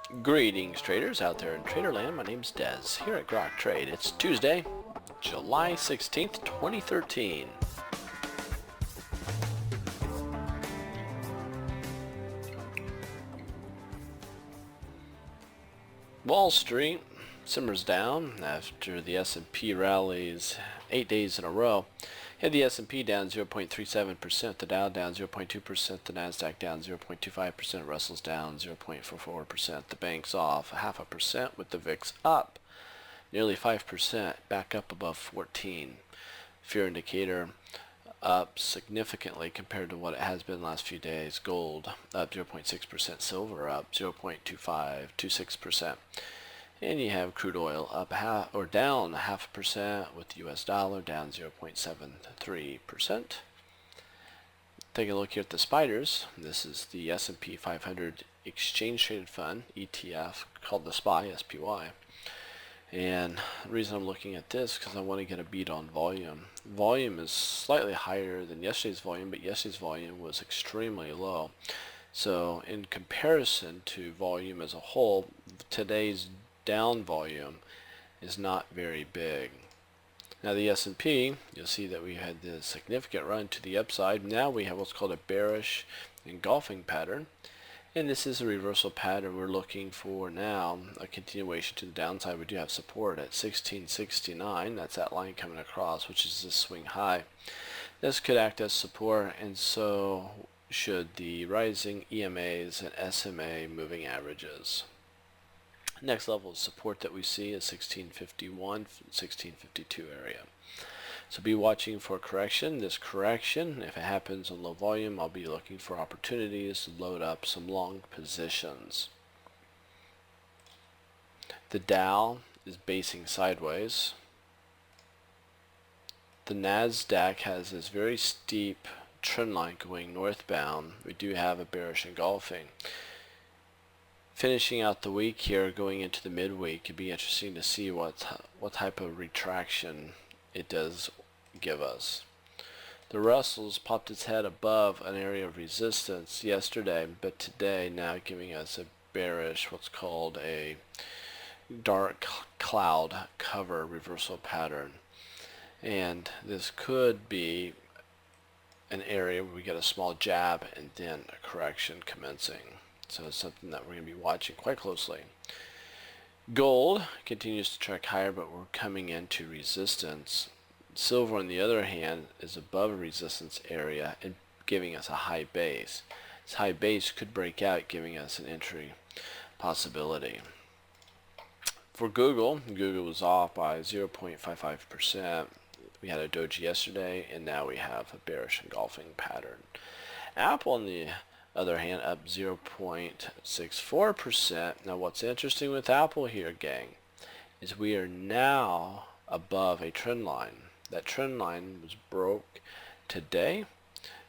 Greetings traders out there in Traderland, my name's Dez here at Grok Trade. It's Tuesday, July 16th, 2013. Wall Street simmers down after the S&P rallies 8 days in a row. Had the S&P down 0.37%, the Dow down 0.2%, the Nasdaq down 0.25%, Russell's down 0.44%, the banks off 0.5%, with the VIX up nearly 5%, back up above 14. Fear indicator up significantly compared to what it has been the last few days. Gold up 0.6%, silver up 0.26%. And you have crude oil up down 0.5%, with the US dollar down 0.73%. Take a look here at the spiders. This is the S&P 500 Exchange Traded Fund ETF, called the SPY. And the reason I'm looking at this because I want to get a beat on volume. Volume is slightly higher than yesterday's volume, but yesterday's volume was extremely low. So in comparison to volume as a whole, today's down volume is not very big. Now the S&P, you'll see that we had this significant run to the upside. Now we have what's called a bearish engulfing pattern, and this is a reversal pattern. We're looking for now a continuation to the downside. We do have support at 1669. That's that line coming across, which is this swing high. This could act as support, and so should the rising EMAs and SMA moving averages. Next level of support that we see is 1651, 1652 area. So be watching for correction. This correction, if it happens on low volume, I'll be looking for opportunities to load up some long positions. The Dow is basing sideways. The Nasdaq has this very steep trend line going northbound. We do have a bearish engulfing. Finishing out the week here, going into the midweek, it'd be interesting to see what type of retraction it does give us. The Russell's popped its head above an area of resistance yesterday, but today now giving us a bearish, what's called a dark cloud cover reversal pattern. And this could be an area where we get a small jab and then a correction commencing. So it's something that we're going to be watching quite closely. Gold continues to track higher, but we're coming into resistance. Silver, on the other hand, is above a resistance area and giving us a high base. This high base could break out, giving us an entry possibility. For Google was off by 0.55%. We had a doji yesterday, and now we have a bearish engulfing pattern. Apple, on the other hand, up 0.64%. Now what's interesting with Apple here, gang, is we are now above a trend line. That trend line was broke today,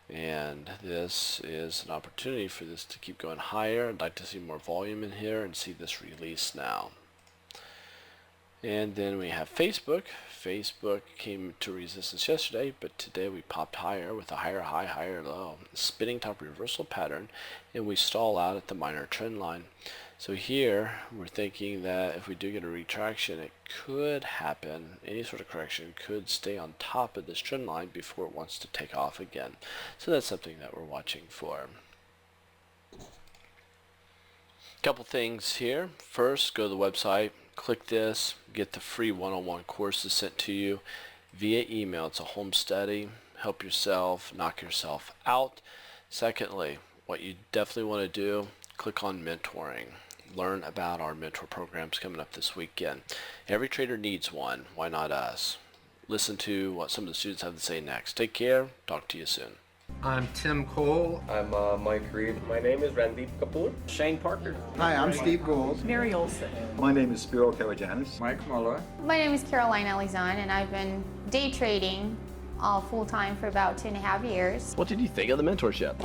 and this is an opportunity for this to keep going higher. I'd like to see more volume in here and see this release now. And then we have Facebook. Facebook came to resistance yesterday, but today we popped higher with a higher high, higher low, spinning top reversal pattern, and we stall out at the minor trend line. So here we're thinking that if we do get a retraction, it could happen. Any sort of correction could stay on top of this trend line before it wants to take off again. So that's something that we're watching for. Couple things here. First, go to the website, click this, get the free one-on-one courses sent to you via email. It's a home study. Help yourself, knock yourself out. Secondly, what you definitely want to do, click on mentoring. Learn about our mentor programs coming up this weekend. Every trader needs one. Why not us? Listen to what some of the students have to say next. Take care. Talk to you soon. I'm Tim Cole. I'm Mike Reed. My name is Randeep Kapoor. Shane Parker. Hi, I'm Steve Gould. Mary Olson. My name is Spiro Karajanis. Mike Muller. My name is Caroline Elizon, and I've been day trading full-time for about 2.5 years. What did you think of the mentorship?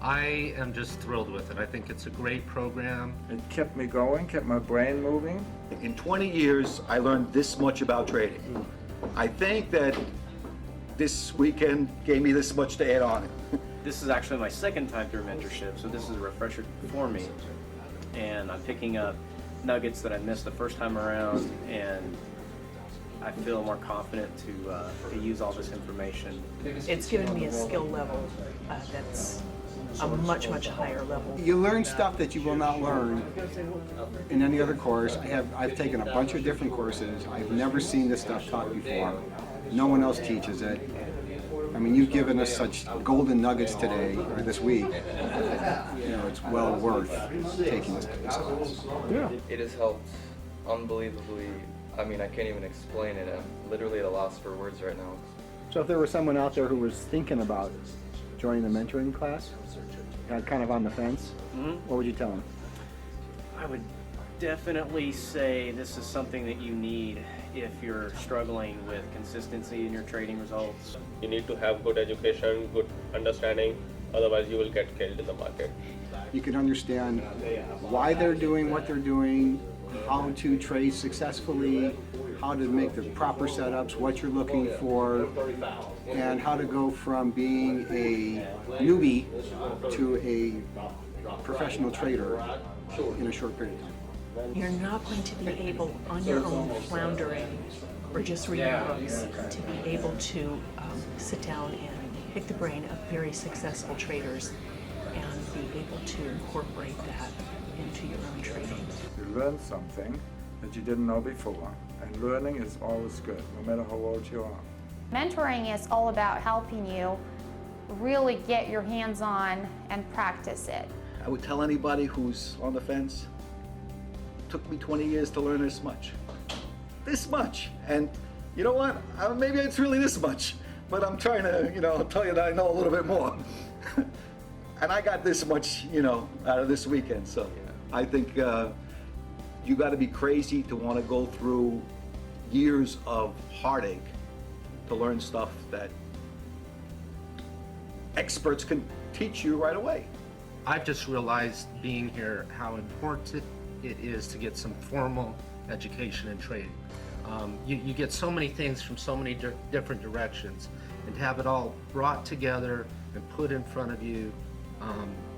I am just thrilled with it. I think it's a great program. It kept me going, kept my brain moving. In 20 years, I learned this much about trading. I think that this weekend gave me this much to add on it. This is actually my second time through mentorship, so this is a refresher for me. and I'm picking up nuggets that I missed the first time around, and I feel more confident to use all this information. It's given me a skill level that's a much, much higher level. You learn stuff that you will not learn in any other course. I've taken a bunch of different courses. I've never seen this stuff taught before. No one else teaches it. I mean, you've given us such golden nuggets today, or this week. You know, it's well worth taking this class. Yeah. It has helped unbelievably. I mean, I can't even explain it. I'm literally at a loss for words right now. So if there was someone out there who was thinking about joining the mentoring class, kind of on the fence, what would you tell them? I would definitely say this is something that you need if you're struggling with consistency in your trading results. You need to have good education, good understanding, otherwise you will get killed in the market. You can understand why they're doing what they're doing, how to trade successfully, how to make the proper setups, what you're looking for, and how to go from being a newbie to a professional trader in a short period of time. You're not going to be able, on your own, floundering or just reading books, to be able to sit down and pick the brain of very successful traders and be able to incorporate that into your own trading. You learn something that you didn't know before, and learning is always good, no matter how old you are. Mentoring is all about helping you really get your hands on and practice it. I would tell anybody who's on the fence, it took me 20 years to learn this much. This much. And you know what? Maybe it's really this much, but I'm trying to, tell you that I know a little bit more. And I got this much, out of this weekend. So I think you got to be crazy to want to go through years of heartache to learn stuff that experts can teach you right away. I've just realized being here how important it is to get some formal education in trading. You get so many things from so many different directions, and to have it all brought together and put in front of you,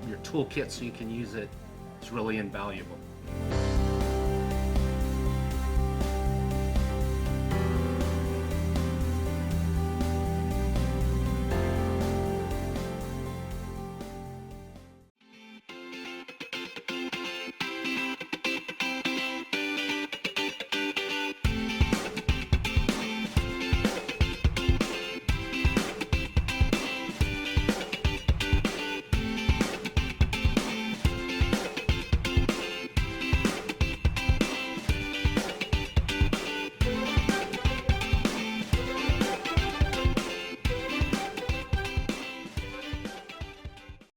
your toolkit so you can use it, is really invaluable.